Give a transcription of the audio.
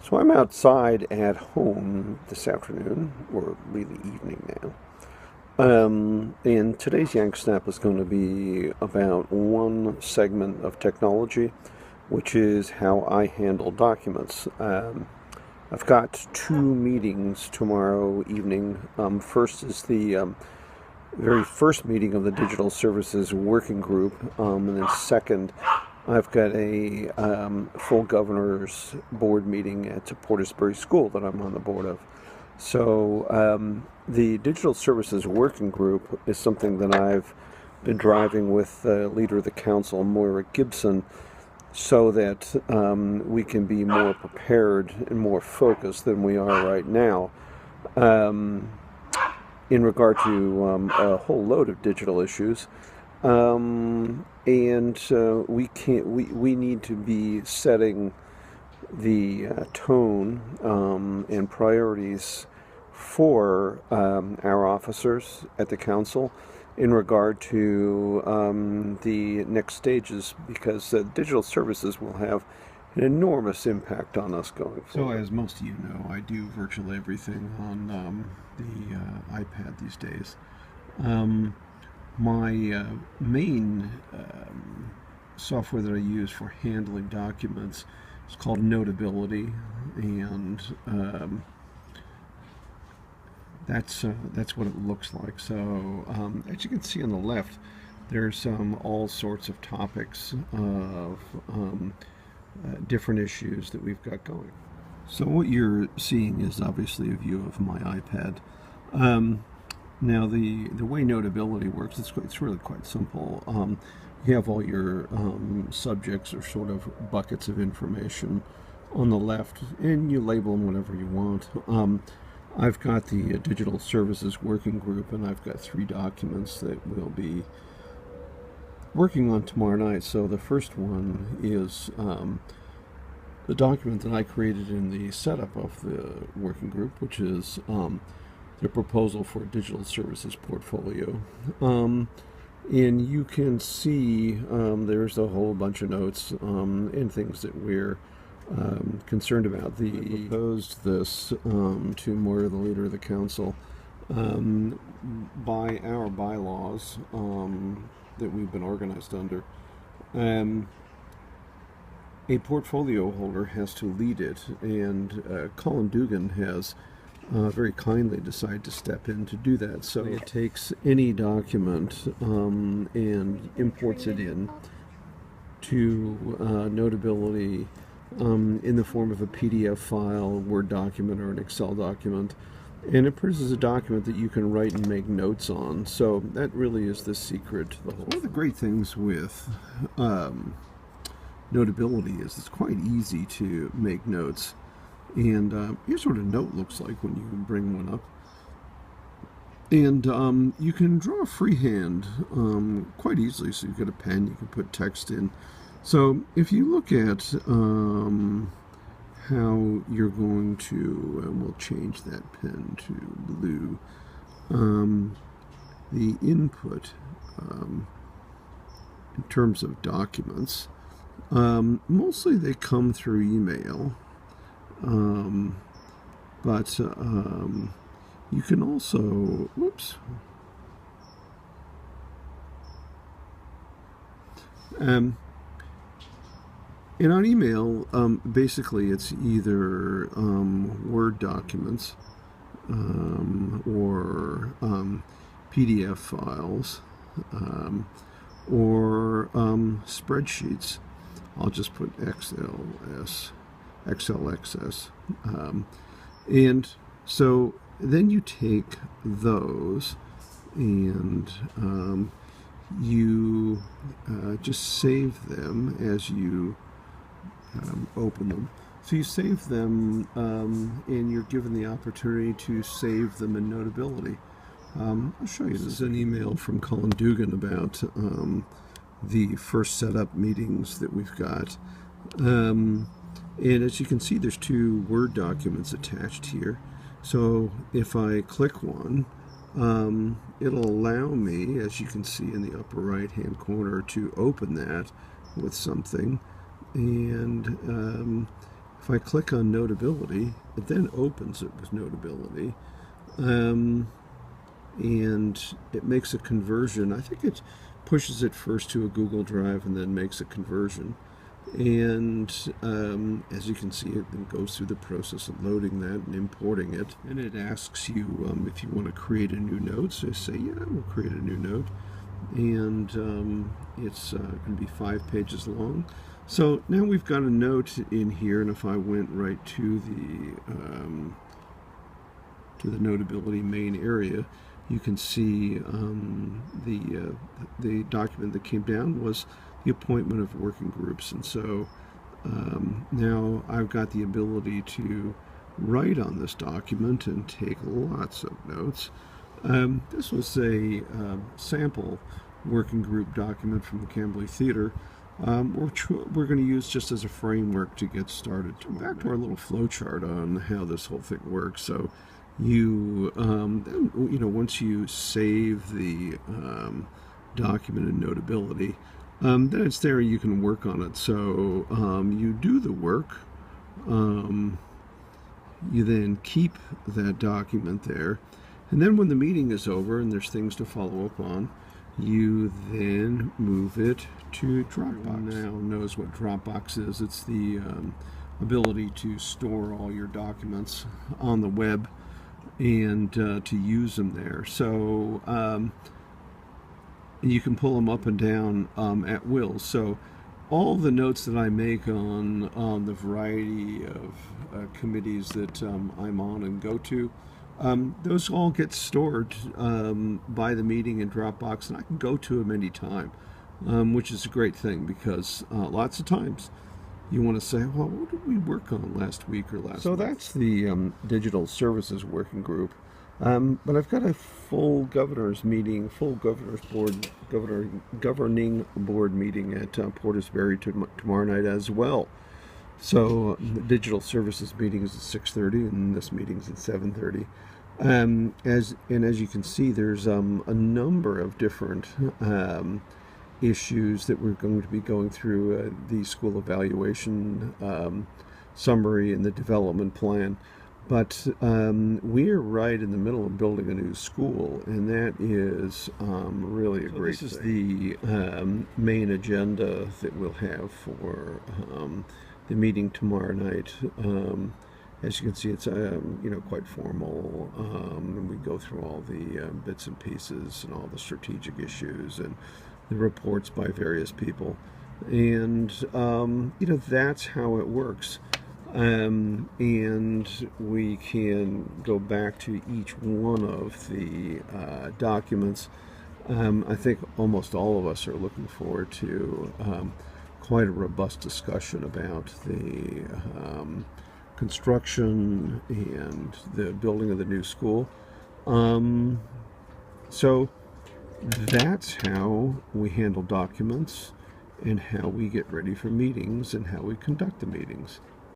So I'm outside at home this afternoon, or really evening now. And today's YankSnap is going to be about one segment of technology, which is how I handle documents. I've got two meetings tomorrow evening. First is the very first meeting of the Digital Services Working Group, and then second, I've got a full governor's board meeting at Portisbury School that I'm on the board of. So the Digital Services Working Group is something that I've been driving with the leader of the council, Moira Gibson, so that we can be more prepared and more focused than we are right now in regard to a whole load of digital issues. And we need to be setting the tone and priorities for our officers at the council in regard to the next stages, because digital services will have an enormous impact on us going forward. So, as most of you know, I do virtually everything on the iPad these days. My main software that I use for handling documents is called Notability, and that's what it looks like. So as you can see on the left, there's all sorts of topics of different issues that we've got going. So what you're seeing is obviously a view of my iPad. Now the way Notability works, it's really quite simple. You have all your subjects or sort of buckets of information on the left, and you label them whatever you want. I've got the Digital Services Working Group, and I've got 3 documents that we'll be working on tomorrow night. So the first one is the document that I created in the setup of the working group, which is the proposal for a digital services portfolio. And you can see there's a whole bunch of notes and things that we're concerned about. I proposed this to Moira, the leader of the council, by our bylaws that we've been organized under. A portfolio holder has to lead it, and Colin Dugan has very kindly decided to step in to do that. So it takes any document and imports it in to Notability in the form of a PDF file, Word document, or an Excel document, and it produces a document that you can write and make notes on. So that really is the secret to the whole. One of the great things with Notability is it's quite easy to make notes. And here's what a note looks like when you bring one up. And you can draw freehand quite easily. So you've got a pen, you can put text in. So if you look at how you're going to, and we'll change that pen to blue, the input in terms of documents, mostly they come through email. But you can also, whoops, and on email, basically it's either Word documents or PDF files or spreadsheets. I'll just put XLXS. And so then you take those and you just save them as you open them. So you save them and you're given the opportunity to save them in Notability. I'll show you. This is an email from Colin Dugan about the first setup meetings that we've got. And as you can see, there's 2 Word documents attached here. So if I click one, it'll allow me, as you can see in the upper right hand corner, to open that with something. And If I click on Notability, it then opens it with Notability. And it makes a conversion. I think it pushes it first to a Google Drive and then makes a conversion. And as you can see, it then goes through the process of loading that and importing it. And it asks you if you want to create a new note. So I say, yeah, we'll create a new note. And it's going to be 5 pages long. So now we've got a note in here, and if I went right to the Notability main area, you can see the document that came down was the appointment of working groups. And so now I've got the ability to write on this document and take lots of notes. This was a sample working group document from the Camberley Theater, which we're going to use just as a framework to get started. Back to our little flow chart on how this whole thing works. So you once you save the document in Notability, then it's there, you can work on it. So you do the work, you then keep that document there, and then when the meeting is over and there's things to follow up on, you then move it to Dropbox. Now knows what Dropbox is. It's the ability to store all your documents on the web and to use them there. So you can pull them up and down at will. So all the notes that I make on the variety of committees that I'm on and go to, those all get stored by the meeting in Dropbox, and I can go to them anytime, which is a great thing, because lots of times you want to say, well, what did we work on last week or last month? That's the Digital Services Working Group. But I've got a full governor's meeting, governing board meeting at Portisbury tomorrow night as well. So the Digital Services meeting is at 6:30, and this meeting is at 7:30. As you can see, there's a number of different issues that we're going to be going through, the school evaluation summary and the development plan. But we're right in the middle of building a new school, and that is really a great thing. This is the main agenda that we'll have for the meeting tomorrow night. As you can see, it's quite formal, and we go through all the bits and pieces and all the strategic issues and the reports by various people, and that's how it works. And we can go back to each one of the documents. I think almost all of us are looking forward to quite a robust discussion about the construction and the building of the new school. So that's how we handle documents and how we get ready for meetings and how we conduct the meetings.